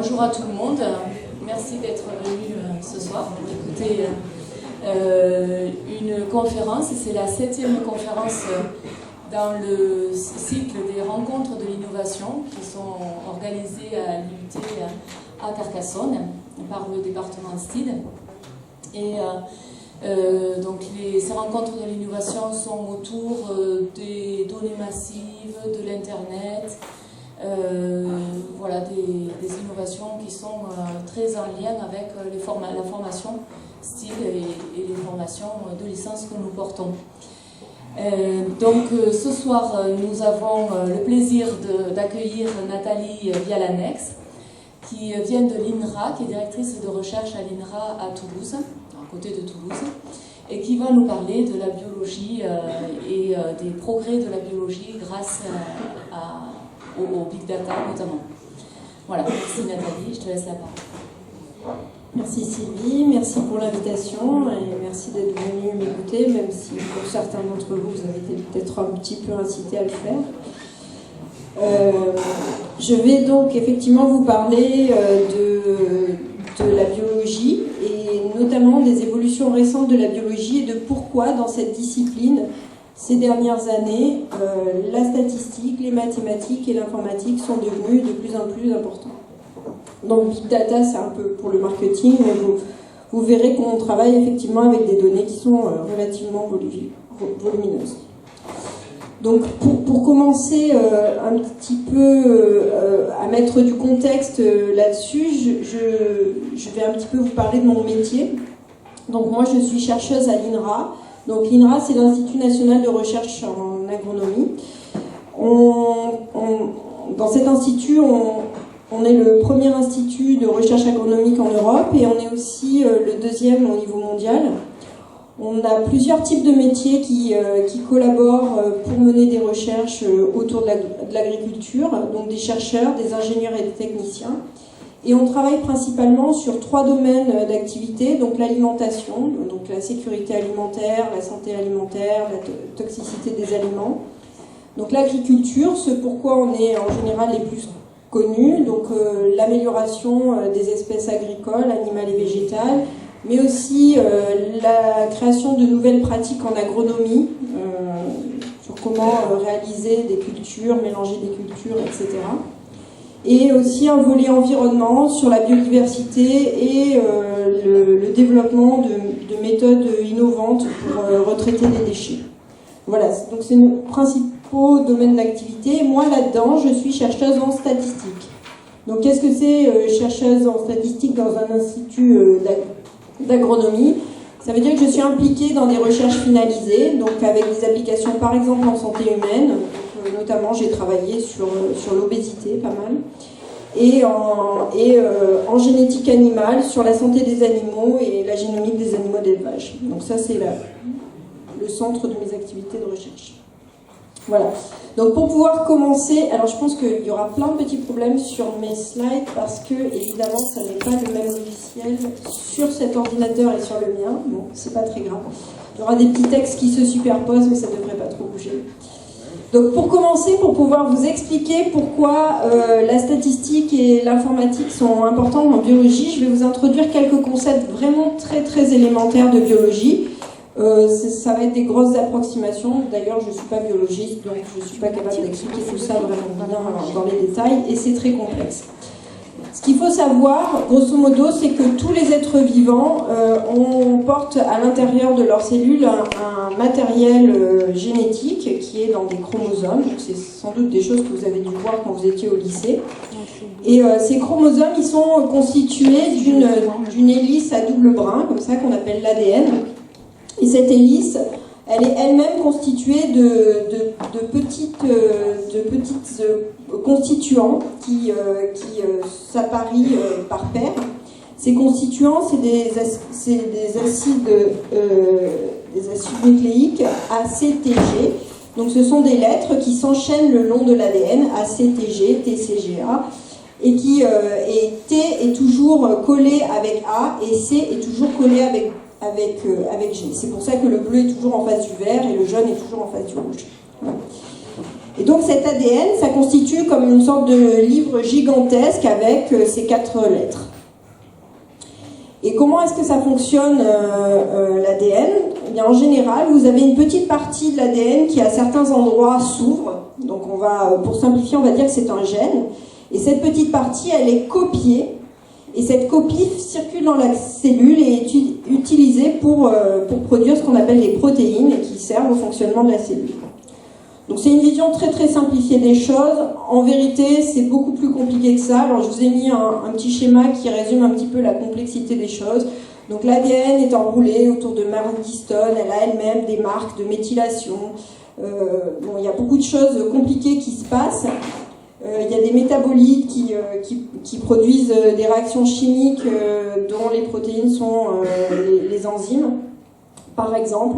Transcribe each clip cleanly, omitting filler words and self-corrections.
bonjour à tout le monde. Merci d'être venu ce soir pour écouter une conférence. C'est la 7e conférence dans le cycle des rencontres de l'innovation qui sont organisées à l'IUT à Carcassonne par le département STID. Et donc ces rencontres de l'innovation sont autour des données massives, de l'Internet, voilà, des innovations qui sont très en lien avec la formation STID et les formations de licence que nous portons. Donc ce soir, nous avons le plaisir d'accueillir Nathalie Vialanex, qui vient de l'INRA, qui est directrice de recherche à l'INRA à Toulouse, à côté de Toulouse, et qui va nous parler de la biologie et des progrès de la biologie grâce au big data notamment. Voilà, merci Nathalie, je te laisse la parole. Merci Sylvie, merci pour l'invitation et merci d'être venue m'écouter, même si pour certains d'entre vous, vous avez été peut-être un petit peu incités à le faire. Je vais donc effectivement vous parler de la biologie et notamment des évolutions récentes de la biologie et de pourquoi dans cette discipline, ces dernières années, la statistique, les mathématiques et l'informatique sont devenues de plus en plus importants. Donc Big Data, c'est un peu pour le marketing, mais vous verrez qu'on travaille effectivement avec des données qui sont relativement volumineuses. Donc pour commencer un petit peu à mettre du contexte là-dessus, je vais un petit peu vous parler de mon métier. Donc moi je suis chercheuse à l'INRA. Donc l'INRA, c'est l'Institut national de recherche en agronomie. Dans cet institut, on est le premier institut de recherche agronomique en Europe et on est aussi le deuxième au niveau mondial. On a plusieurs types de métiers qui collaborent pour mener des recherches autour de l'agriculture, donc des chercheurs, des ingénieurs et des techniciens. Et on travaille principalement sur 3 domaines d'activité, donc l'alimentation, donc la sécurité alimentaire, la santé alimentaire, la toxicité des aliments. Donc l'agriculture, ce pourquoi on est en général les plus connus, donc l'amélioration des espèces agricoles, animales et végétales, mais aussi la création de nouvelles pratiques en agronomie, sur comment réaliser des cultures, mélanger des cultures, etc. Et aussi un volet environnement sur la biodiversité et le développement de méthodes innovantes pour retraiter les déchets. Voilà, donc c'est nos principaux domaines d'activité. Moi, là-dedans, je suis chercheuse en statistique. Donc, qu'est-ce que c'est chercheuse en statistique dans un institut d'agronomie? Ça veut dire que je suis impliquée dans des recherches finalisées, donc avec des applications par exemple en santé humaine. Donc, notamment, j'ai travaillé sur l'obésité, pas mal, et en génétique animale, sur la santé des animaux et la génomique des animaux d'élevage. Donc ça, c'est le centre de mes activités de recherche. Voilà. Donc pour pouvoir commencer, alors je pense qu'il y aura plein de petits problèmes sur mes slides parce que évidemment ça n'est pas le même logiciel sur cet ordinateur et sur le mien. Bon, c'est pas très grave. Il y aura des petits textes qui se superposent, mais ça devrait pas trop bouger. Donc pour commencer, pour pouvoir vous expliquer pourquoi la statistique et l'informatique sont importants en biologie, je vais vous introduire quelques concepts vraiment très très élémentaires de biologie. Ça va être des grosses approximations. D'ailleurs, je ne suis pas biologiste, donc je ne suis pas capable d'expliquer tout ça vraiment bien dans les détails, et c'est très complexe. Ce qu'il faut savoir, grosso modo, c'est que tous les êtres vivants portent à l'intérieur de leurs cellules un matériel génétique qui est dans des chromosomes. Donc c'est sans doute des choses que vous avez dû voir quand vous étiez au lycée. Et ces chromosomes, ils sont constitués d'une hélice à double brin, comme ça, qu'on appelle l'ADN. Et cette hélice, elle est elle-même constituée de petits constituants qui s'apparient par paire. Ces constituants, c'est des acides nucléiques ACTG. Donc ce sont des lettres qui s'enchaînent le long de l'ADN, ACTG, TCGA, et T est toujours collé avec A et C est toujours collé avec G. C'est pour ça que le bleu est toujours en face du vert et le jaune est toujours en face du rouge. Et donc cet ADN, ça constitue comme une sorte de livre gigantesque avec ces 4 lettres. Et comment est-ce que ça fonctionne l'ADN? Eh bien, en général, vous avez une petite partie de l'ADN qui à certains endroits s'ouvre. Donc pour simplifier, on va dire que c'est un gène. Et cette petite partie, elle est copiée. Et cette copie circule dans la cellule et est utilisée pour produire ce qu'on appelle les protéines qui servent au fonctionnement de la cellule. Donc c'est une vision très très simplifiée des choses. En vérité, c'est beaucoup plus compliqué que ça. Alors je vous ai mis un petit schéma qui résume un petit peu la complexité des choses. Donc l'ADN est enroulé autour de marques d'histone. Elle a elle-même des marques de méthylation. Il y a beaucoup de choses compliquées qui se passent. Il y a des métabolites qui produisent des réactions chimiques dont les protéines sont les enzymes, par exemple.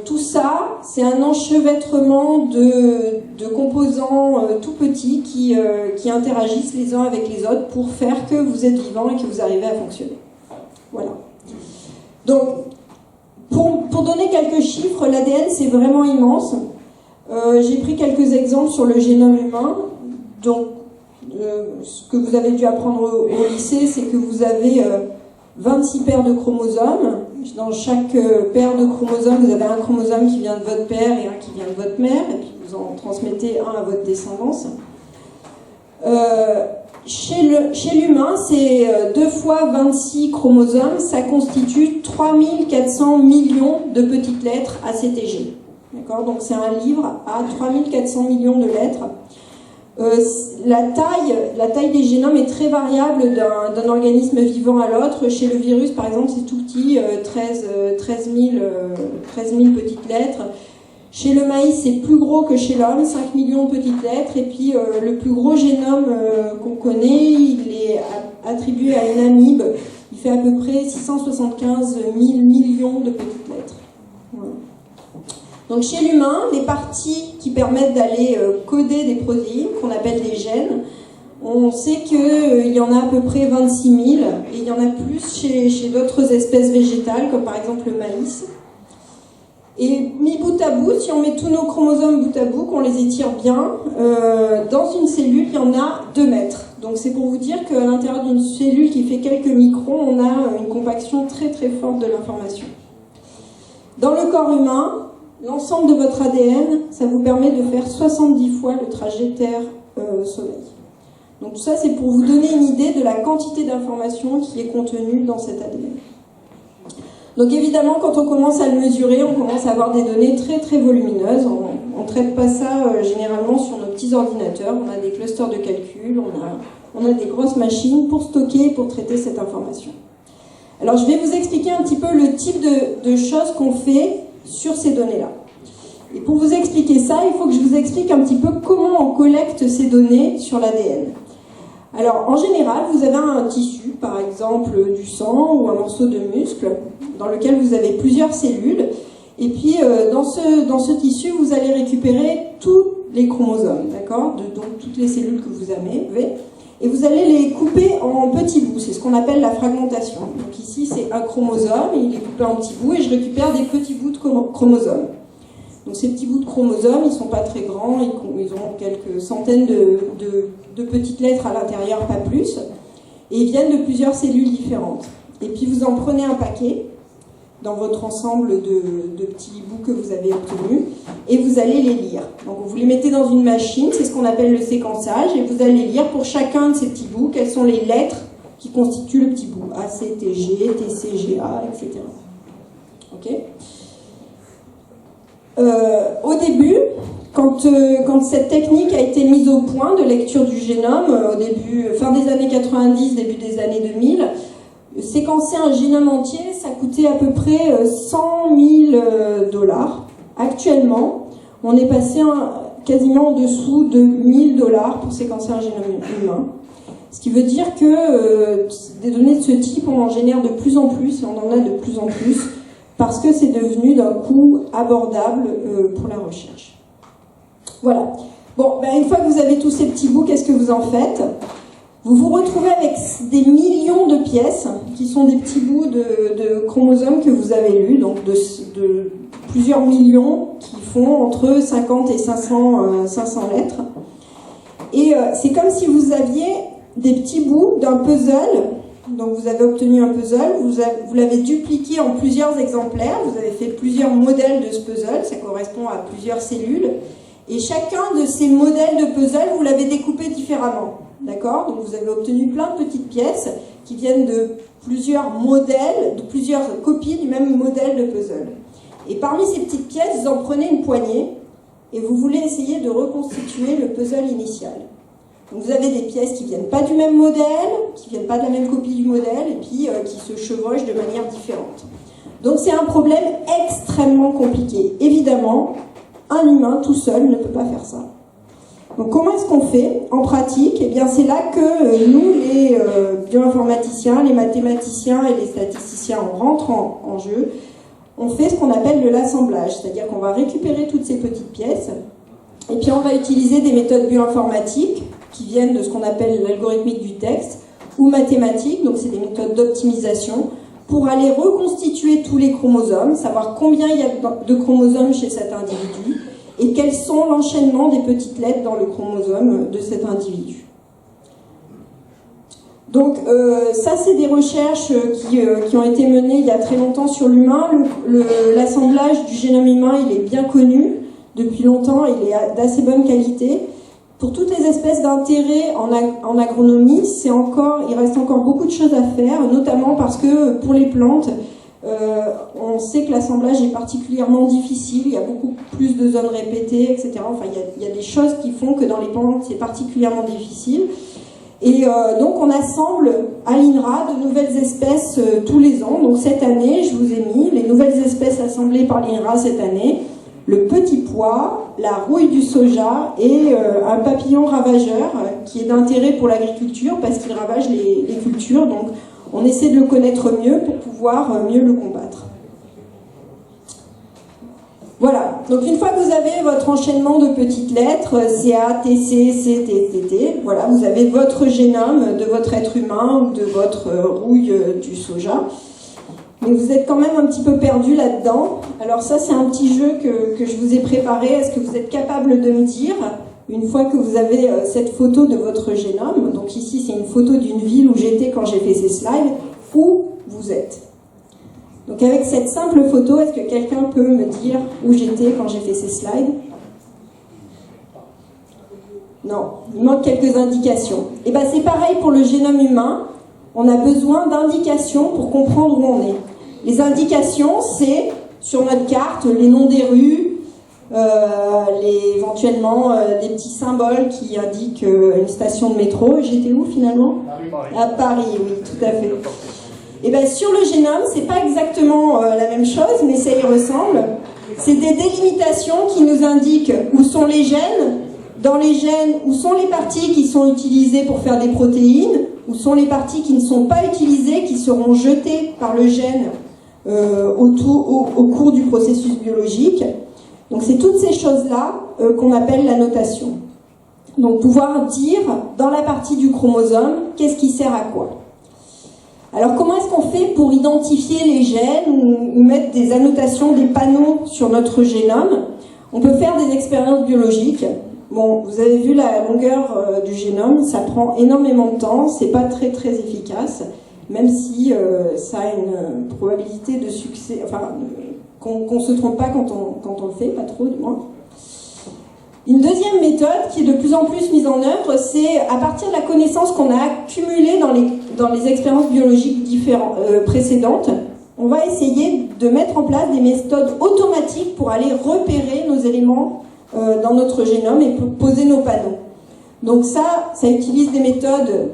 Tout ça, c'est un enchevêtrement de composants tout petits qui interagissent les uns avec les autres pour faire que vous êtes vivant et que vous arrivez à fonctionner. Voilà. Donc, pour donner quelques chiffres, l'ADN, c'est vraiment immense. J'ai pris quelques exemples sur le génome humain. Donc, ce que vous avez dû apprendre au lycée, c'est que vous avez 26 paires de chromosomes. Dans chaque paire de chromosomes, vous avez un chromosome qui vient de votre père et un qui vient de votre mère, et puis vous en transmettez un à votre descendance. Chez l'humain, c'est 2 fois 26 chromosomes, ça constitue 3400 millions de petites lettres ACTG. D'accord ? Donc c'est un livre à 3400 millions de lettres. La taille des génomes est très variable d'un organisme vivant à l'autre. Chez le virus, par exemple, c'est tout petit, 13 000 petites lettres. Chez le maïs, c'est plus gros que chez l'homme, 5 millions de petites lettres. Et puis, le plus gros génome qu'on connaît, il est attribué à une amibe. Il fait à peu près 675 000 millions de petites lettres. Voilà. Donc chez l'humain, les parties qui permettent d'aller coder des protéines, qu'on appelle des gènes, on sait qu'il y en a à peu près 26 000, et il y en a plus chez d'autres espèces végétales, comme par exemple le maïs. Et mis bout à bout, si on met tous nos chromosomes bout à bout, qu'on les étire bien, dans une cellule, il y en a 2 mètres. Donc c'est pour vous dire qu'à l'intérieur d'une cellule qui fait quelques microns, on a une compaction très très forte de l'information. Dans le corps humain, l'ensemble de votre ADN, ça vous permet de faire 70 fois le trajet Terre-Soleil. Donc tout ça, c'est pour vous donner une idée de la quantité d'informations qui est contenue dans cet ADN. Donc évidemment, quand on commence à le mesurer, on commence à avoir des données très très volumineuses. On ne traite pas ça généralement sur nos petits ordinateurs. On a des clusters de calcul, on a des grosses machines pour stocker et pour traiter cette information. Alors je vais vous expliquer un petit peu le type de choses qu'on fait sur ces données-là. Et pour vous expliquer ça, il faut que je vous explique un petit peu comment on collecte ces données sur l'ADN. Alors, en général, vous avez un tissu, par exemple du sang ou un morceau de muscle, dans lequel vous avez plusieurs cellules. Et puis, dans ce tissu, vous allez récupérer tous les chromosomes, d'accord ? Donc, toutes les cellules que vous avez. Et vous allez les couper en petits bouts. C'est ce qu'on appelle la fragmentation. Donc ici, c'est un chromosome, il est coupé en petits bouts, et je récupère des petits bouts de chromosomes. Donc ces petits bouts de chromosomes, ils ne sont pas très grands, ils ont quelques centaines de petites lettres à l'intérieur, pas plus. Et ils viennent de plusieurs cellules différentes. Et puis vous en prenez un paquet dans votre ensemble de petits bouts que vous avez obtenus, et vous allez les lire. Donc vous les mettez dans une machine, c'est ce qu'on appelle le séquençage, et vous allez lire pour chacun de ces petits bouts quelles sont les lettres qui constituent le petit bout. A, C, T, G, T, C, G, A, etc. Ok ? Au début, quand cette technique a été mise au point de lecture du génome, fin des années 90, début des années 2000, séquencer un génome entier, ça coûtait à peu près 100 000 $. Actuellement, on est passé quasiment en dessous de 1 000 $ pour séquencer un génome humain. Ce qui veut dire que des données de ce type, on en génère de plus en plus, et on en a de plus en plus, parce que c'est devenu d'un coût abordable pour la recherche. Voilà. Bon, une fois que vous avez tous ces petits bouts, qu'est-ce que vous en faites ? Vous vous retrouvez avec des millions de pièces, qui sont des petits bouts de chromosomes que vous avez lus, donc de plusieurs millions, qui font entre 50 et 500 lettres. Et c'est comme si vous aviez des petits bouts d'un puzzle. Donc vous avez obtenu un puzzle, vous l'avez dupliqué en plusieurs exemplaires, vous avez fait plusieurs modèles de ce puzzle, ça correspond à plusieurs cellules. Et chacun de ces modèles de puzzle, vous l'avez découpé différemment. D'accord? Donc vous avez obtenu plein de petites pièces qui viennent de plusieurs modèles, de plusieurs copies du même modèle de puzzle. Et parmi ces petites pièces, vous en prenez une poignée et vous voulez essayer de reconstituer le puzzle initial. Donc vous avez des pièces qui ne viennent pas du même modèle, qui ne viennent pas de la même copie du modèle, et puis qui se chevauchent de manière différente. Donc c'est un problème extrêmement compliqué. Évidemment, un humain tout seul ne peut pas faire ça. Donc comment est-ce qu'on fait en pratique? Eh bien c'est là que nous, les bioinformaticiens, les mathématiciens et les statisticiens, on rentre en jeu. On fait ce qu'on appelle de l'assemblage, c'est-à-dire qu'on va récupérer toutes ces petites pièces, et puis on va utiliser des méthodes bioinformatiques qui viennent de ce qu'on appelle l'algorithmique du texte, ou mathématiques, donc c'est des méthodes d'optimisation, pour aller reconstituer tous les chromosomes, savoir combien il y a de chromosomes chez cet individu, et quels sont l'enchaînement des petites lettres dans le chromosome de cet individu. Donc ça, c'est des recherches qui ont été menées il y a très longtemps sur l'humain. L'assemblage du génome humain, il est bien connu depuis longtemps, il est d'assez bonne qualité. Pour toutes les espèces d'intérêt en agronomie, il reste encore beaucoup de choses à faire, notamment parce que pour les plantes, on sait que l'assemblage est particulièrement difficile, il y a beaucoup plus de zones répétées, etc. Enfin, il y a des choses qui font que dans les plantes, c'est particulièrement difficile. Et donc on assemble à l'INRA de nouvelles espèces tous les ans. Donc cette année, je vous ai mis les nouvelles espèces assemblées par l'INRA cette année. Le petit pois, la rouille du soja et un papillon ravageur qui est d'intérêt pour l'agriculture parce qu'il ravage les cultures. Donc on essaie de le connaître mieux pour pouvoir mieux le combattre. Voilà, donc une fois que vous avez votre enchaînement de petites lettres, CA, TC, C, T, T, voilà, vous avez votre génome de votre être humain ou de votre rouille du soja. Mais vous êtes quand même un petit peu perdu là-dedans. Alors ça, c'est un petit jeu que je vous ai préparé. Est-ce que vous êtes capable de me dire, une fois que vous avez cette photo de votre génome, donc ici c'est une photo d'une ville où j'étais quand j'ai fait ces slides, où vous êtes? Donc avec cette simple photo, est-ce que quelqu'un peut me dire où j'étais quand j'ai fait ces slides? Non, il manque quelques indications. Et bien c'est pareil pour le génome humain, on a besoin d'indications pour comprendre où on est. Les indications, c'est sur notre carte, les noms des rues, éventuellement des petits symboles qui indiquent une station de métro. J'étais où finalement? À Paris, oui, tout à fait. Et bien sur le génome, c'est pas exactement la même chose, mais ça y ressemble. C'est des délimitations qui nous indiquent où sont les gènes, dans les gènes, où sont les parties qui sont utilisées pour faire des protéines, où sont les parties qui ne sont pas utilisées, qui seront jetées par le gène au cours du processus biologique. Donc c'est toutes ces choses-là qu'on appelle la notation. Donc pouvoir dire dans la partie du chromosome, qu'est-ce qui sert à quoi. Alors comment est-ce qu'on fait pour identifier les gènes ou mettre des annotations, des panneaux sur notre génome? On peut faire des expériences biologiques. Bon, vous avez vu la longueur du génome, ça prend énormément de temps, c'est pas très très efficace, même si ça a une probabilité de succès, enfin qu'on se trompe pas quand on le fait, pas trop du moins. Une deuxième méthode qui est de plus en plus mise en œuvre, c'est à partir de la connaissance qu'on a accumulée dans les expériences biologiques précédentes, on va essayer de mettre en place des méthodes automatiques pour aller repérer nos éléments dans notre génome et pour poser nos panneaux. Donc ça utilise des méthodes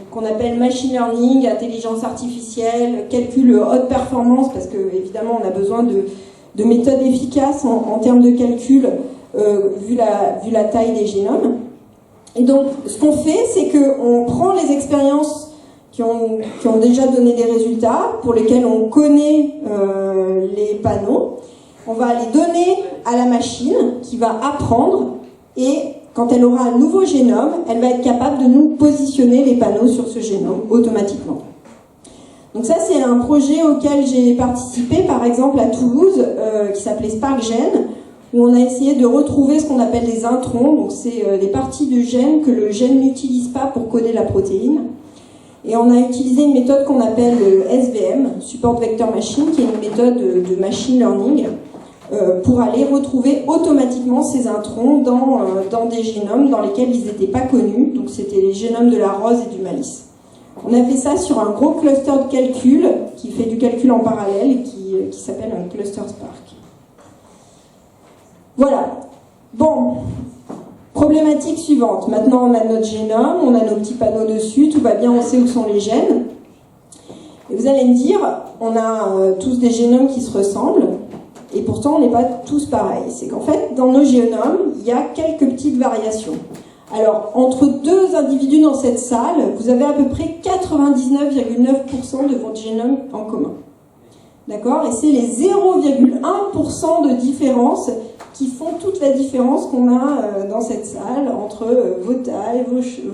qu'on appelle machine learning, intelligence artificielle, calcul haute performance, parce que évidemment on a besoin de méthodes efficaces en termes de calcul vu la taille des génomes. Et donc ce qu'on fait, c'est qu'on prend les expériences qui ont déjà donné des résultats, pour lesquels on connaît les panneaux, on va les donner à la machine qui va apprendre, et quand elle aura un nouveau génome, elle va être capable de nous positionner les panneaux sur ce génome automatiquement. Donc ça, c'est un projet auquel j'ai participé, par exemple à Toulouse, qui s'appelait SparkGen, où on a essayé de retrouver ce qu'on appelle des introns, donc c'est des parties du gène que le gène n'utilise pas pour coder la protéine. Et on a utilisé une méthode qu'on appelle SVM, Support Vector Machine, qui est une méthode de machine learning, pour aller retrouver automatiquement ces introns dans des génomes dans lesquels ils n'étaient pas connus. Donc c'était les génomes de la rose et du maïs. On a fait ça sur un gros cluster de calcul qui fait du calcul en parallèle et qui s'appelle un cluster Spark. Voilà. Bon, problématique suivante. Maintenant on a notre génome, on a nos petits panneaux dessus, tout va bien, on sait où sont les gènes. Et vous allez me dire, on a tous des génomes qui se ressemblent. Et pourtant, on n'est pas tous pareils. C'est qu'en fait, dans nos génomes, il y a quelques petites variations. Alors, entre deux individus dans cette salle, vous avez à peu près 99,9% de votre génome en commun. D'accord? Et c'est les 0,1% de différence qui font toute la différence qu'on a dans cette salle entre vos tailles,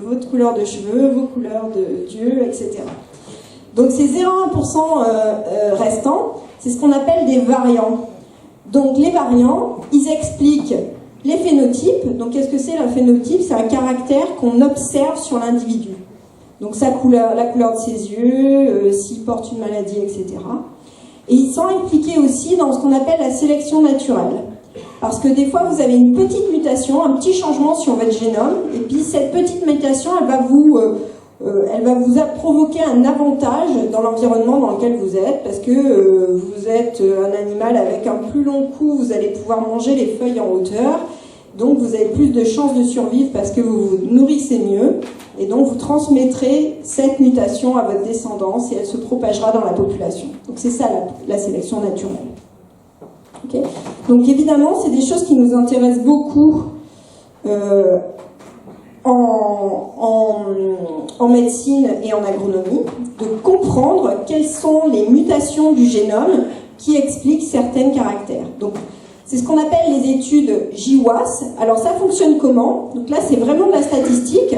votre couleur de cheveux, vos couleurs d'yeux, etc. Donc ces 0,1% restants, c'est ce qu'on appelle des variants. Donc les variants, ils expliquent les phénotypes. Donc qu'est-ce que c'est un phénotype? C'est un caractère qu'on observe sur l'individu. Donc sa couleur, la couleur de ses yeux, s'il porte une maladie, etc. Et ils sont impliqués aussi dans ce qu'on appelle la sélection naturelle. Parce que des fois, vous avez une petite mutation, un petit changement sur votre génome, et puis cette petite mutation, elle va vous provoquer un avantage dans l'environnement dans lequel vous êtes, parce que vous êtes un animal avec un plus long cou, vous allez pouvoir manger les feuilles en hauteur, donc vous avez plus de chances de survivre parce que vous vous nourrissez mieux, et donc vous transmettrez cette mutation à votre descendance et elle se propagera dans la population. Donc c'est ça la sélection naturelle. Okay. Donc évidemment, c'est des choses qui nous intéressent beaucoup en médecine et en agronomie, de comprendre quelles sont les mutations du génome qui expliquent certains caractères. Donc, c'est ce qu'on appelle les études GWAS. Alors ça fonctionne comment? Donc là, c'est vraiment de la statistique.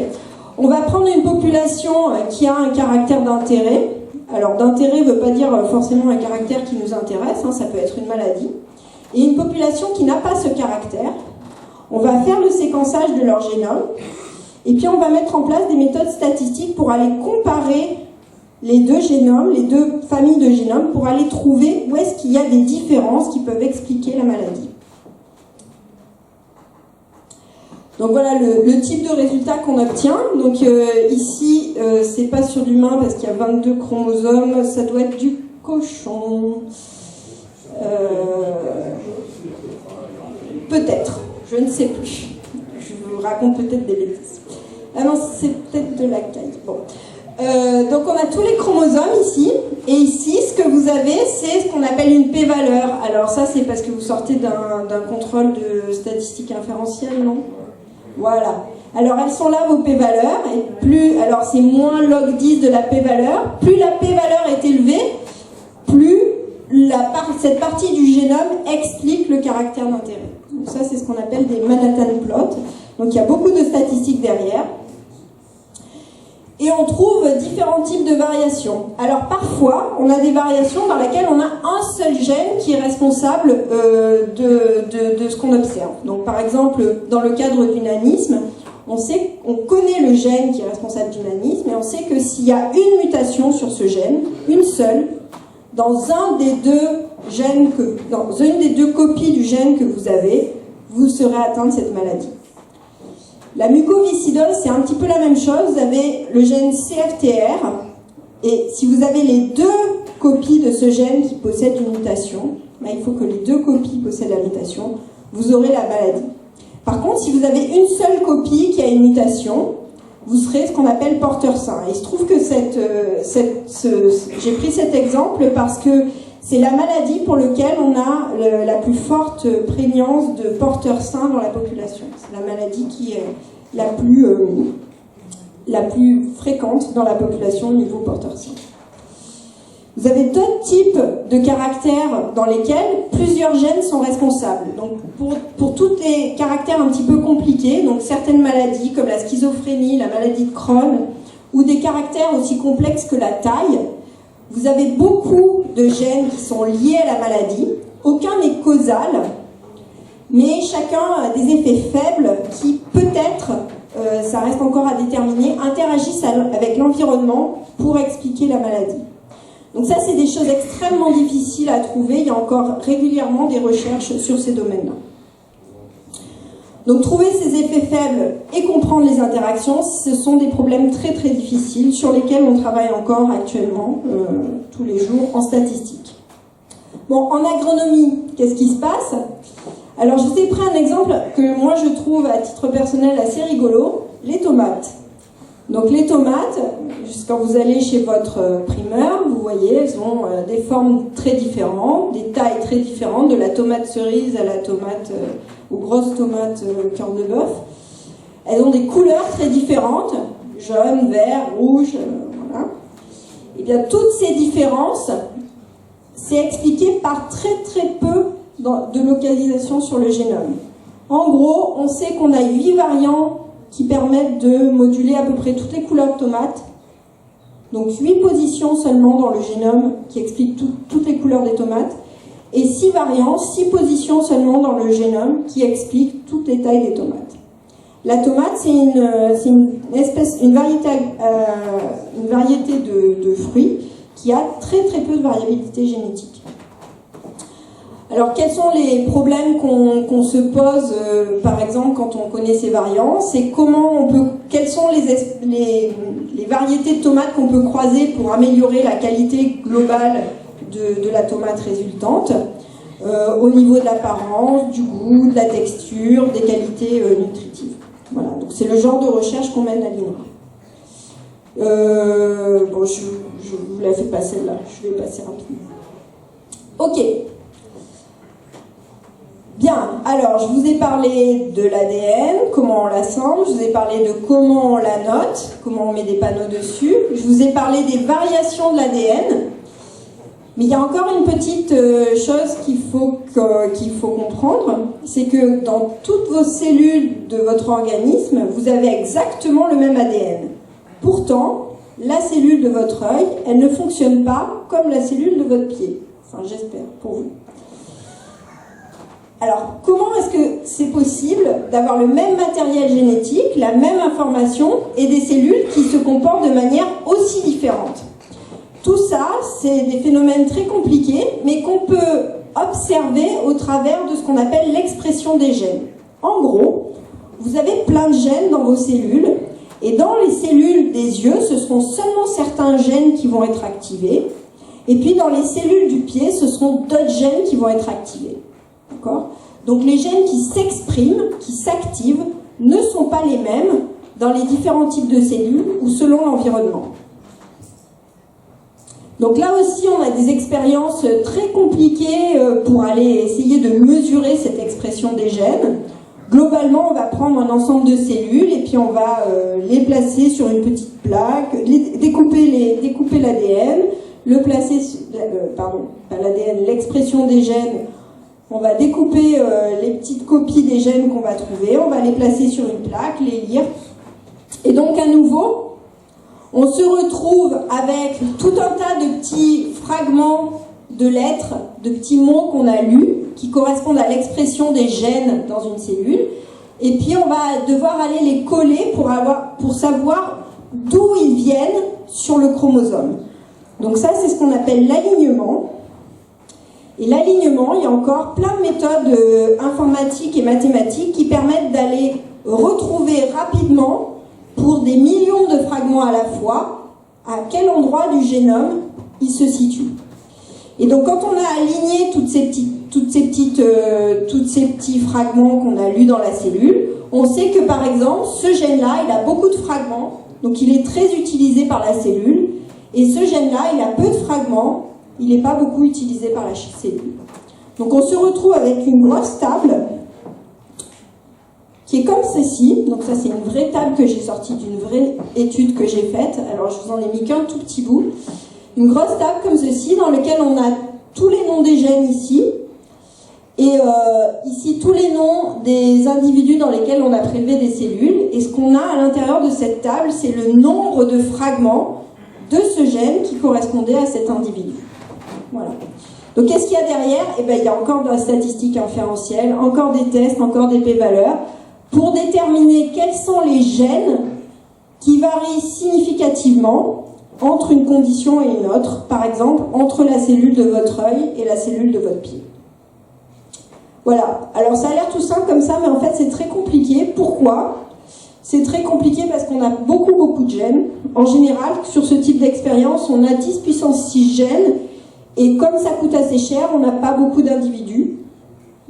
On va prendre une population qui a un caractère d'intérêt. Alors d'intérêt ne veut pas dire forcément un caractère qui nous intéresse, hein, ça peut être une maladie. Et une population qui n'a pas ce caractère. On va faire le séquençage de leur génome. Et puis on va mettre en place des méthodes statistiques pour aller comparer les deux génomes, les deux familles de génomes, pour aller trouver où est-ce qu'il y a des différences qui peuvent expliquer la maladie. Donc voilà le type de résultat qu'on obtient. Donc ici, c'est pas sur l'humain parce qu'il y a 22 chromosomes, ça doit être du cochon. Peut-être, je ne sais plus. Je vous raconte peut-être des bêtises. Ah non, c'est peut-être de la caille. Bon. Donc on a tous les chromosomes ici, et ici ce que vous avez c'est ce qu'on appelle une p-valeur. Alors ça c'est parce que vous sortez d'un contrôle de statistique inférentielle, non? Voilà. Alors elles sont là vos p-valeurs, et plus, alors c'est moins log 10 de la p-valeur, plus la p-valeur est élevée, plus cette partie du génome explique le caractère d'intérêt. Donc ça c'est ce qu'on appelle des Manhattan plots. Donc il y a beaucoup de statistiques derrière. Et on trouve différents types de variations. Alors parfois, on a des variations dans lesquelles on a un seul gène qui est responsable de ce qu'on observe. Donc par exemple, dans le cadre du nanisme, on connaît le gène qui est responsable du nanisme, et on sait que s'il y a une mutation sur ce gène, une seule, dans une des deux copies du gène que vous avez, vous serez atteint de cette maladie. La mucoviscidose, c'est un petit peu la même chose. Vous avez le gène CFTR, et si vous avez les deux copies de ce gène qui possèdent une mutation, ben, il faut que les deux copies possèdent la mutation, vous aurez la maladie. Par contre, si vous avez une seule copie qui a une mutation, vous serez ce qu'on appelle porteur sain. Et il se trouve que j'ai pris cet exemple parce que c'est la maladie pour laquelle on a la plus forte prégnance de porteurs sains dans la population. C'est la maladie qui est la plus fréquente dans la population au niveau porteur sain. Vous avez d'autres types de caractères dans lesquels plusieurs gènes sont responsables. Donc pour tous les caractères un petit peu compliqués, donc certaines maladies comme la schizophrénie, la maladie de Crohn, ou des caractères aussi complexes que la taille, vous avez beaucoup de gènes qui sont liés à la maladie, aucun n'est causal, mais chacun a des effets faibles qui peut-être, ça reste encore à déterminer, interagissent avec l'environnement pour expliquer la maladie. Donc ça, c'est des choses extrêmement difficiles à trouver. Il y a encore régulièrement des recherches sur ces domaines-là. Donc trouver ces effets faibles et comprendre les interactions, ce sont des problèmes très très difficiles sur lesquels on travaille encore actuellement, tous les jours, en statistique. Bon, en agronomie, qu'est-ce qui se passe? Alors je vous ai pris un exemple que moi je trouve à titre personnel assez rigolo, les tomates. Donc les tomates, quand vous allez chez votre primeur, vous voyez, elles ont des formes très différentes, des tailles très différentes, de la tomate cerise à la tomate, aux grosses tomates cœur de bœuf. Elles ont des couleurs très différentes, jaune, vert, rouge, voilà. Et bien toutes ces différences, c'est expliqué par très très peu de localisation sur le génome. En gros, on sait qu'on a 8 variants qui permettent de moduler à peu près toutes les couleurs de tomates. Donc 8 positions seulement dans le génome qui expliquent toutes les couleurs des tomates. Et 6 variants, 6 positions seulement dans le génome qui expliquent toutes les tailles des tomates. La tomate, c'est une variété de fruits qui a très très peu de variabilité génétique. Alors, quels sont les problèmes qu'on se pose, par exemple, quand on connaît ces variants? C'est quelles sont les variétés de tomates qu'on peut croiser pour améliorer la qualité globale de la tomate résultante, au niveau de l'apparence, du goût, de la texture, des qualités nutritives. Voilà, donc c'est le genre de recherche qu'on mène à l'INRA. Bon, je vous la fais passer là, je vais passer rapidement. Ok. Bien, alors je vous ai parlé de l'ADN, comment on l'assemble, je vous ai parlé de comment on la note, comment on met des panneaux dessus, je vous ai parlé des variations de l'ADN, mais il y a encore une petite chose qu'il faut comprendre, c'est que dans toutes vos cellules de votre organisme, vous avez exactement le même ADN. Pourtant, la cellule de votre œil, elle ne fonctionne pas comme la cellule de votre pied. Enfin, j'espère, pour vous. Alors, comment est-ce que c'est possible d'avoir le même matériel génétique, la même information, et des cellules qui se comportent de manière aussi différente? Tout ça, c'est des phénomènes très compliqués, mais qu'on peut observer au travers de ce qu'on appelle l'expression des gènes. En gros, vous avez plein de gènes dans vos cellules, et dans les cellules des yeux, ce seront seulement certains gènes qui vont être activés, et puis dans les cellules du pied, ce seront d'autres gènes qui vont être activés. Donc les gènes qui s'expriment, qui s'activent, ne sont pas les mêmes dans les différents types de cellules ou selon l'environnement. Donc là aussi, on a des expériences très compliquées pour aller essayer de mesurer cette expression des gènes. Globalement, on va prendre un ensemble de cellules et puis on va les placer sur une petite plaque, découper l'ADN, le placer, l'ADN, l'expression des gènes. On va découper les petites copies des gènes qu'on va trouver, on va les placer sur une plaque, les lire. Et donc à nouveau, on se retrouve avec tout un tas de petits fragments de lettres, de petits mots qu'on a lus, qui correspondent à l'expression des gènes dans une cellule. Et puis on va devoir aller les coller pour savoir d'où ils viennent sur le chromosome. Donc ça, c'est ce qu'on appelle l'alignement. Et l'alignement, il y a encore plein de méthodes informatiques et mathématiques qui permettent d'aller retrouver rapidement, pour des millions de fragments à la fois, à quel endroit du génome ils se situent. Et donc quand on a aligné tous ces petits fragments qu'on a lus dans la cellule, on sait que par exemple, ce gène-là, il a beaucoup de fragments, donc il est très utilisé par la cellule, et ce gène-là, il a peu de fragments, il n'est pas beaucoup utilisé par la cellule. Donc on se retrouve avec une grosse table qui est comme ceci. Donc ça, c'est une vraie table que j'ai sortie d'une vraie étude que j'ai faite. Alors je vous en ai mis qu'un tout petit bout. Une grosse table comme ceci dans laquelle on a tous les noms des gènes ici. Et ici, tous les noms des individus dans lesquels on a prélevé des cellules. Et ce qu'on a à l'intérieur de cette table, c'est le nombre de fragments de ce gène qui correspondait à cet individu. Voilà. Donc qu'est-ce qu'il y a derrière? Eh bien, il y a encore de la statistique inférentielle, encore des tests, encore des p-valeurs, pour déterminer quels sont les gènes qui varient significativement entre une condition et une autre, par exemple entre la cellule de votre œil et la cellule de votre pied. Voilà, alors ça a l'air tout simple comme ça, mais en fait c'est très compliqué. Pourquoi? C'est très compliqué parce qu'on a beaucoup de gènes. En général, sur ce type d'expérience, on a 10 puissance 6 gènes, et comme ça coûte assez cher, on n'a pas beaucoup d'individus,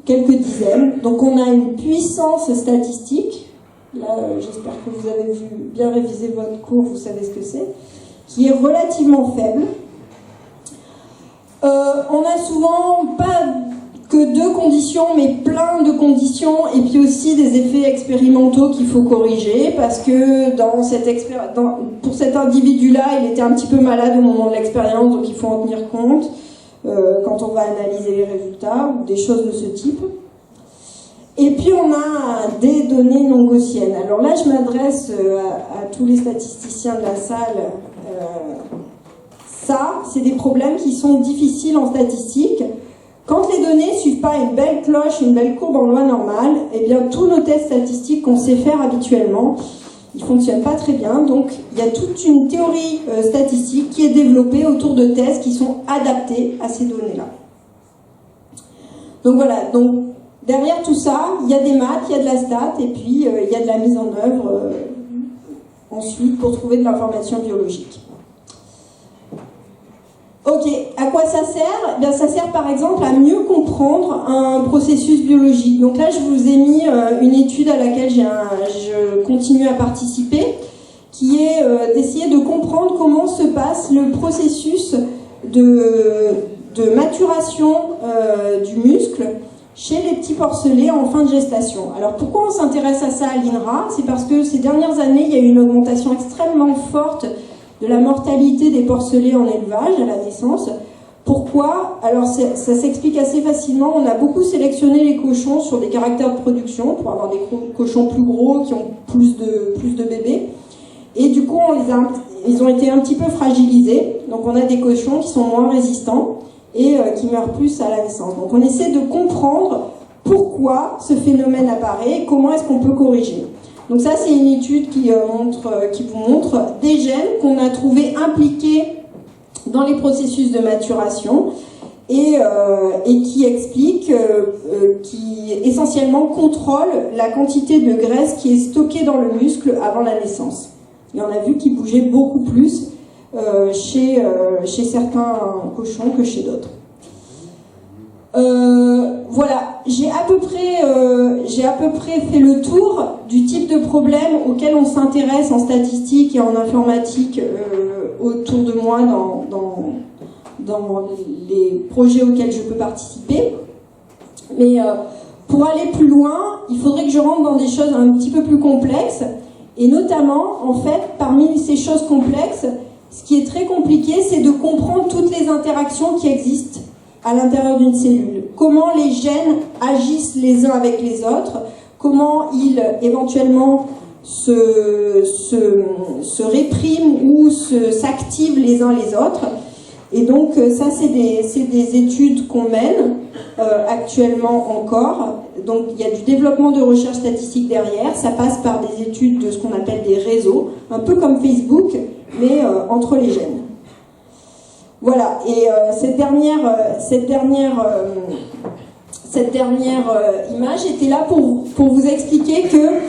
quelques dizaines, donc on a une puissance statistique, là j'espère que vous avez bien révisé votre cours, vous savez ce que c'est, qui est relativement faible. On a souvent pas que 2 conditions, mais plein de conditions, et puis aussi des effets expérimentaux qu'il faut corriger, parce que pour cet individu-là, il était un petit peu malade au moment de l'expérience, donc il faut en tenir compte quand on va analyser les résultats, ou des choses de ce type. Et puis on a des données non gaussiennes. Alors là, je m'adresse à tous les statisticiens de la salle. Ça, c'est des problèmes qui sont difficiles en statistique. Quand les données ne suivent pas une belle cloche, une belle courbe en loi normale, eh bien tous nos tests statistiques qu'on sait faire habituellement, ils ne fonctionnent pas très bien. Donc il y a toute une théorie statistique qui est développée autour de tests qui sont adaptés à ces données-là. Donc voilà, donc derrière tout ça, il y a des maths, il y a de la stat, et puis il y a de la mise en œuvre ensuite pour trouver de l'information biologique. Ok, à quoi ça sert? Eh bien, ça sert par exemple à mieux comprendre un processus biologique. Donc là, je vous ai mis une étude à laquelle je continue à participer, qui est d'essayer de comprendre comment se passe le processus de maturation du muscle chez les petits porcelets en fin de gestation. Alors pourquoi on s'intéresse à ça à l'INRA? C'est parce que ces dernières années, il y a eu une augmentation extrêmement forte de la mortalité des porcelets en élevage à la naissance. Pourquoi? Alors ça s'explique assez facilement. On a beaucoup sélectionné les cochons sur des caractères de production pour avoir des cochons plus gros qui ont plus de bébés. Et du coup, ils ont été un petit peu fragilisés. Donc on a des cochons qui sont moins résistants et qui meurent plus à la naissance. Donc on essaie de comprendre pourquoi ce phénomène apparaît et comment est-ce qu'on peut corriger. Donc ça, c'est une étude qui vous montre des gènes qu'on a trouvés impliqués dans les processus de maturation et qui explique, qui essentiellement contrôle la quantité de graisse qui est stockée dans le muscle avant la naissance. Et on a vu qu'il bougeait beaucoup plus chez certains cochons que chez d'autres. Voilà, j'ai à peu près fait le tour du type de problème auquel on s'intéresse en statistique et en informatique autour de moi dans les projets auxquels je peux participer. Mais pour aller plus loin, il faudrait que je rentre dans des choses un petit peu plus complexes. Et notamment, en fait, parmi ces choses complexes, ce qui est très compliqué, c'est de comprendre toutes les interactions qui existent à l'intérieur d'une cellule. Comment les gènes agissent les uns avec les autres, comment ils éventuellement se répriment ou s'activent les uns les autres. Et donc ça, c'est des études qu'on mène actuellement encore. Donc il y a du développement de recherche statistique derrière, ça passe par des études de ce qu'on appelle des réseaux, un peu comme Facebook, mais entre les gènes. Voilà, et cette dernière image était là pour vous expliquer que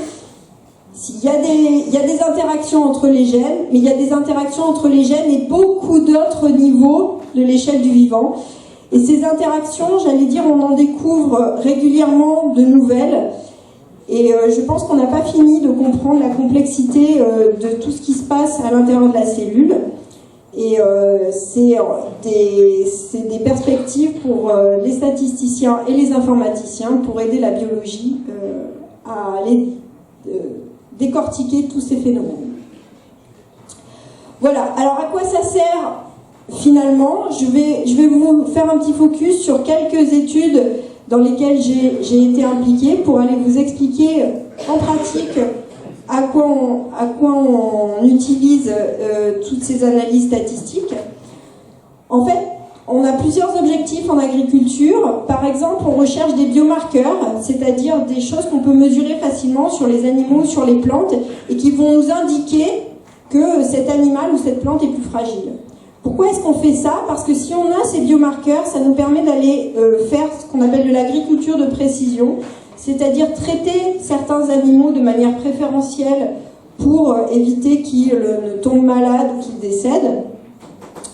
il y a des interactions entre les gènes, mais il y a des interactions entre les gènes et beaucoup d'autres niveaux de l'échelle du vivant. Et ces interactions, j'allais dire, on en découvre régulièrement de nouvelles. Et je pense qu'on n'a pas fini de comprendre la complexité de tout ce qui se passe à l'intérieur de la cellule. Et c'est des perspectives pour les statisticiens et les informaticiens pour aider la biologie à aller décortiquer tous ces phénomènes. Voilà, alors à quoi ça sert finalement? Je vais vous faire un petit focus sur quelques études dans lesquelles j'ai été impliquée pour aller vous expliquer en pratique à quoi on utilise toutes ces analyses statistiques. En fait, On a plusieurs objectifs en agriculture. Par exemple, on recherche des biomarqueurs, c'est-à-dire des choses qu'on peut mesurer facilement sur les animaux, sur les plantes, et qui vont nous indiquer que cet animal ou cette plante est plus fragile. Pourquoi est-ce qu'on fait ça? Parce que si on a ces biomarqueurs, ça nous permet d'aller faire ce qu'on appelle de l'agriculture de précision, c'est-à-dire traiter certains animaux de manière préférentielle pour éviter qu'ils ne tombent malades ou qu'ils décèdent,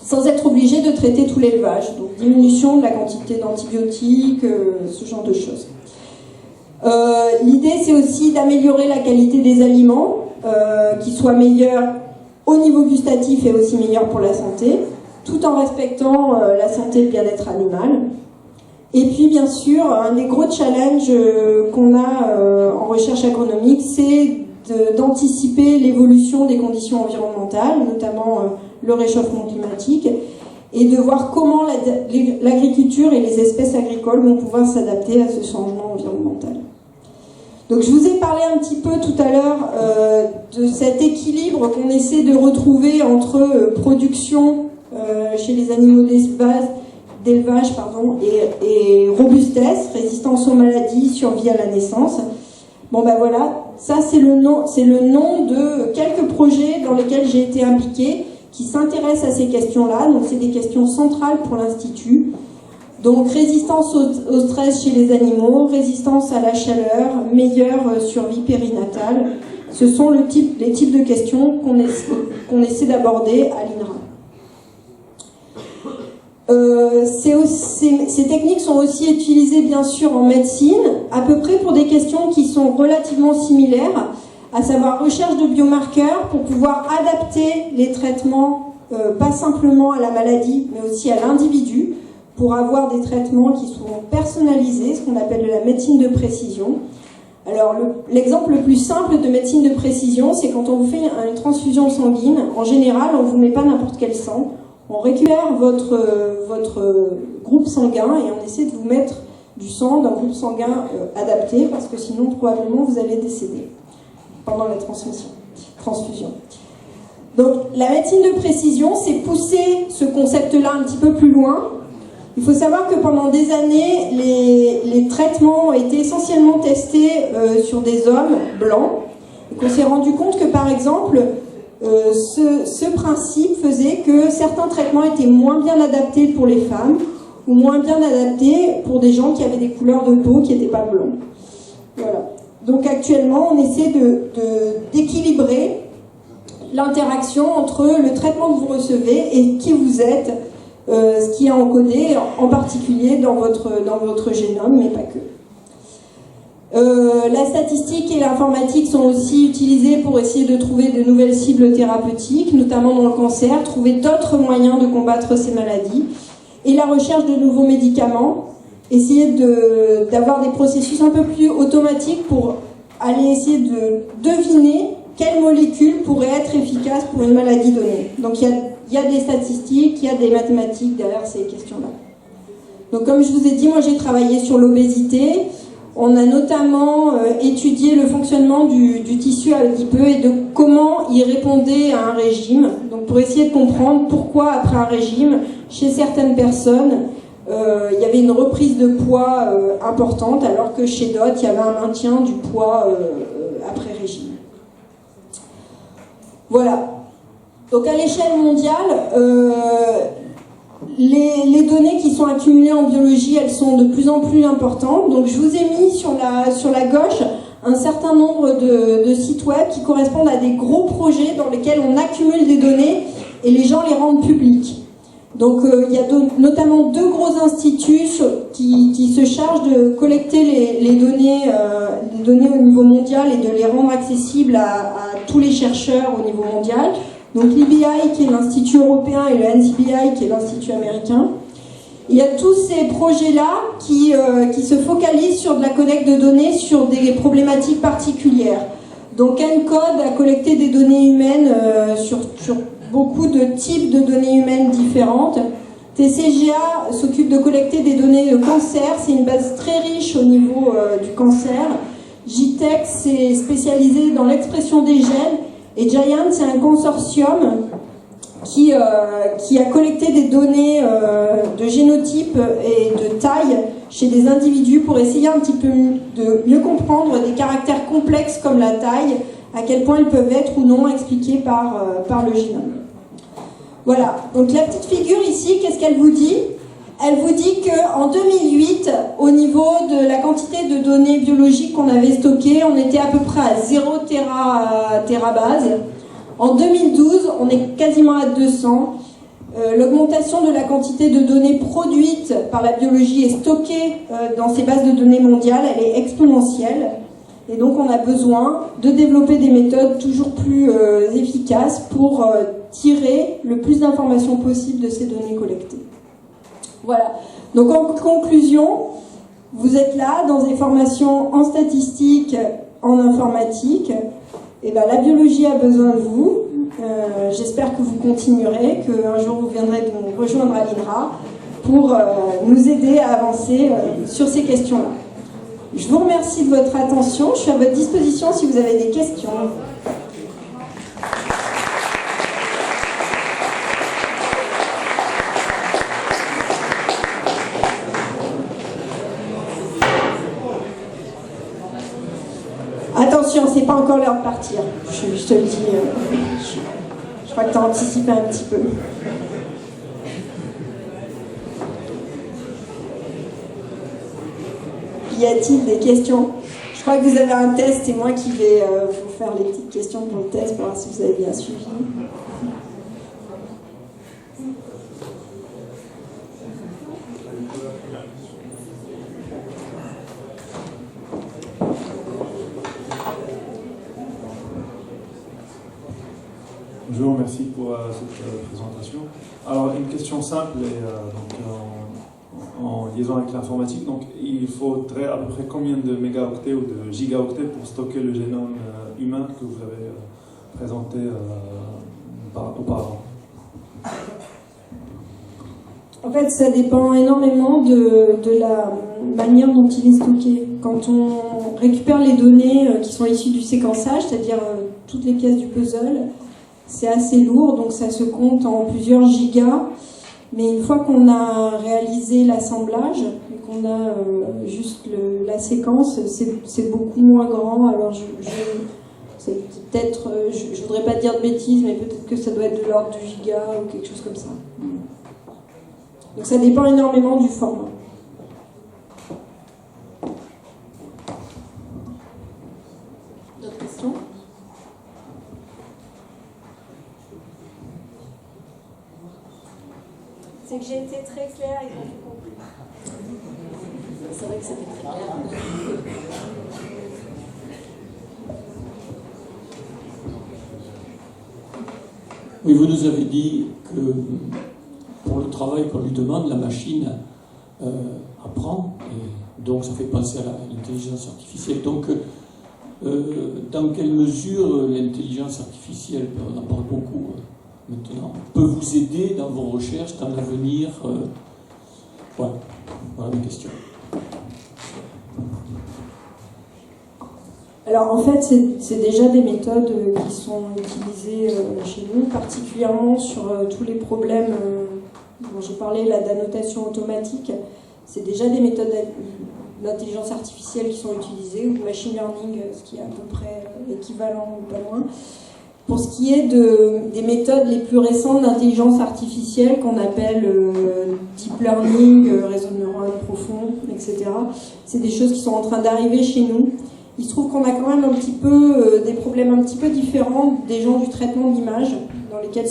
sans être obligé de traiter tout l'élevage. Donc diminution de la quantité d'antibiotiques, ce genre de choses. L'idée, c'est aussi d'améliorer la qualité des aliments, qui soient meilleurs au niveau gustatif et aussi meilleurs pour la santé, tout en respectant la santé et le bien-être animal. Et puis, bien sûr, un des gros challenges qu'on a en recherche agronomique, c'est d'anticiper l'évolution des conditions environnementales, notamment le réchauffement climatique, et de voir comment l'agriculture et les espèces agricoles vont pouvoir s'adapter à ce changement environnemental. Donc je vous ai parlé un petit peu tout à l'heure de cet équilibre qu'on essaie de retrouver entre production chez les animaux d'élevage et robustesse, résistance aux maladies, survie à la naissance. Bon ben voilà, ça c'est le nom de quelques projets dans lesquels j'ai été impliquée qui s'intéressent à ces questions-là. Donc c'est des questions centrales pour l'Institut. Donc résistance au stress chez les animaux, résistance à la chaleur, meilleure survie périnatale. Ce sont les types de questions qu'on essaie d'aborder à l'INRA. Ces techniques sont aussi utilisées bien sûr en médecine, à peu près pour des questions qui sont relativement similaires, à savoir recherche de biomarqueurs pour pouvoir adapter les traitements, pas simplement à la maladie, mais aussi à l'individu, pour avoir des traitements qui sont personnalisés, ce qu'on appelle de la médecine de précision. Alors l'exemple le plus simple de médecine de précision, c'est quand on vous fait une transfusion sanguine. En général, on ne vous met pas n'importe quel sang. On récupère votre groupe sanguin et on essaie de vous mettre du sang d'un groupe sanguin adapté, parce que sinon probablement vous allez décéder pendant la transfusion. Donc la médecine de précision, c'est pousser ce concept-là un petit peu plus loin. Il faut savoir que pendant des années, les traitements ont été essentiellement testés sur des hommes blancs, et qu'on s'est rendu compte que, par exemple, ce principe faisait que certains traitements étaient moins bien adaptés pour les femmes, ou moins bien adaptés pour des gens qui avaient des couleurs de peau qui n'étaient pas blancs. Voilà. Donc actuellement, on essaie d'équilibrer l'interaction entre le traitement que vous recevez et qui vous êtes, ce qui est encodé en particulier dans votre génome, mais pas que. La statistique et l'informatique sont aussi utilisées pour essayer de trouver de nouvelles cibles thérapeutiques, notamment dans le cancer, trouver d'autres moyens de combattre ces maladies, et la recherche de nouveaux médicaments, essayer d'avoir des processus un peu plus automatiques pour aller essayer de deviner quelle molécule pourrait être efficace pour une maladie donnée. Donc il y a des statistiques, il y a des mathématiques derrière ces questions-là. Donc comme je vous ai dit, moi j'ai travaillé sur l'obésité. On a notamment étudié le fonctionnement du tissu adipeux et de comment il répondait à un régime. Donc pour essayer de comprendre pourquoi après un régime, chez certaines personnes, il y avait une reprise de poids importante, alors que chez d'autres, il y avait un maintien du poids après régime. Voilà. Donc à l'échelle mondiale, les données qui sont accumulées en biologie, elles sont de plus en plus importantes. Donc je vous ai mis sur la gauche un certain nombre de sites web qui correspondent à des gros projets dans lesquels on accumule des données et les gens les rendent publiques. Donc il y a notamment 2 gros instituts qui se chargent de collecter les données au niveau mondial et de les rendre accessibles à tous les chercheurs au niveau mondial. Donc l'IBI qui est l'Institut européen et le NCBI qui est l'Institut américain. Il y a tous ces projets-là qui se focalisent sur de la collecte de données sur des problématiques particulières. Donc ENCODE a collecté des données humaines sur beaucoup de types de données humaines différentes. TCGA s'occupe de collecter des données de cancer, c'est une base très riche au niveau du cancer. GITEC s'est spécialisé dans l'expression des gènes. Et Giant, c'est un consortium qui a collecté des données de génotype et de taille chez des individus pour essayer un petit peu de mieux comprendre des caractères complexes comme la taille, à quel point ils peuvent être ou non expliqués par le génome. Voilà, donc la petite figure ici, qu'est-ce qu'elle vous dit ? Elle vous dit qu'en 2008, au niveau de la quantité de données biologiques qu'on avait stockées, on était à peu près à 0 térabase. En 2012, on est quasiment à 200. L'augmentation de la quantité de données produites par la biologie et stockées dans ces bases de données mondiales, elle est exponentielle. Et donc on a besoin de développer des méthodes toujours plus efficaces pour tirer le plus d'informations possible de ces données collectées. Voilà. Donc en conclusion, vous êtes là dans des formations en statistique, en informatique. Et ben, la biologie a besoin de vous. J'espère que vous continuerez, qu'un jour vous viendrez nous rejoindre à l'INRA pour nous aider à avancer sur ces questions-là. Je vous remercie de votre attention. Je suis à votre disposition si vous avez des questions. Attention, c'est pas encore l'heure de partir. Je te le dis. Je crois que tu as anticipé un petit peu. Y a-t-il des questions? Je crois que vous avez un test, c'est moi qui vais vous faire les petites questions pour le test pour voir si vous avez bien suivi. Bonjour, merci pour cette présentation. Alors, une question simple en liaison avec l'informatique. Donc, il faudrait à peu près combien de mégaoctets ou de gigaoctets pour stocker le génome humain que vous avez présenté auparavant? En fait, ça dépend énormément de la manière dont il est stocké. Quand on récupère les données qui sont issues du séquençage, c'est-à-dire toutes les pièces du puzzle, c'est assez lourd, donc ça se compte en plusieurs gigas. Mais une fois qu'on a réalisé l'assemblage et qu'on a juste la séquence, c'est beaucoup moins grand. Alors je voudrais pas dire de bêtises, mais peut-être que ça doit être de l'ordre du giga ou quelque chose comme ça. Donc ça dépend énormément du format. D'autres questions? C'est que j'ai été très claire et qu'on tout compris. C'est vrai que c'était très clair. Oui, vous nous avez dit que pour le travail qu'on lui demande, la machine apprend, et donc ça fait penser à l'intelligence artificielle. Donc, dans quelle mesure l'intelligence artificielle, on en parle beaucoup maintenant, peut vous aider dans vos recherches, dans l'avenir? Voilà mes questions. Alors en fait, c'est déjà des méthodes qui sont utilisées chez nous, particulièrement sur tous les problèmes dont j'ai parlé, d'annotation automatique. C'est déjà des méthodes d'intelligence artificielle qui sont utilisées, ou de machine learning, ce qui est à peu près équivalent ou pas loin. Pour ce qui est des méthodes les plus récentes d'intelligence artificielle qu'on appelle deep learning, réseau de neurones profond, etc., c'est des choses qui sont en train d'arriver chez nous. Il se trouve qu'on a quand même un petit peu des problèmes un petit peu différents des gens du traitement d'image, dans lesquels